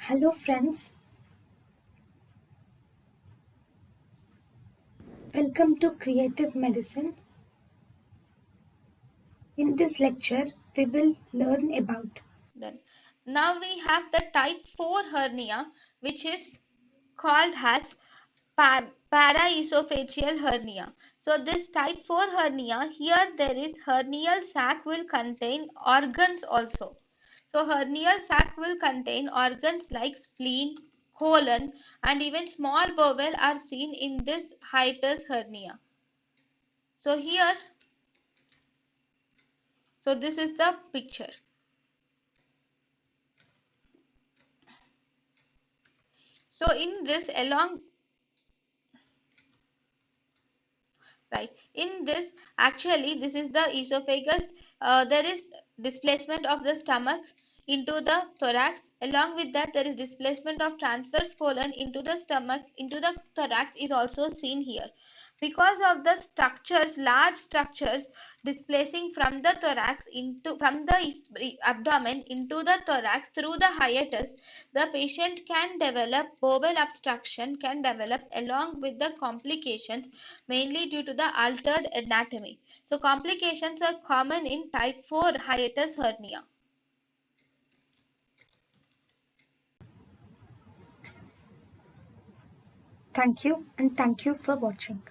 Hello friends, welcome to Creative Medicine. In this lecture, we will learn about Then now we have the type 4 hernia, which is called as paraesophageal hernia. So this type 4 hernia, here there is hernial sac will contain organs also. So hernial sac will contain organs like spleen, colon, and even small bowel are seen in this hiatus hernia. So here, so this is the picture. So in this along right in this actually this is the esophagus. There is displacement of the stomach into the thorax. Along with that, there is displacement of transverse colon into the stomach into the thorax is also seen here. Because of the structures, large structures displacing from the thorax into from the abdomen into the thorax through the hiatus, the patient can develop bowel obstruction, can develop along with the complications, mainly due to the altered anatomy. So complications are common in type 4 hiatus hernia. thank you and thank you for watching.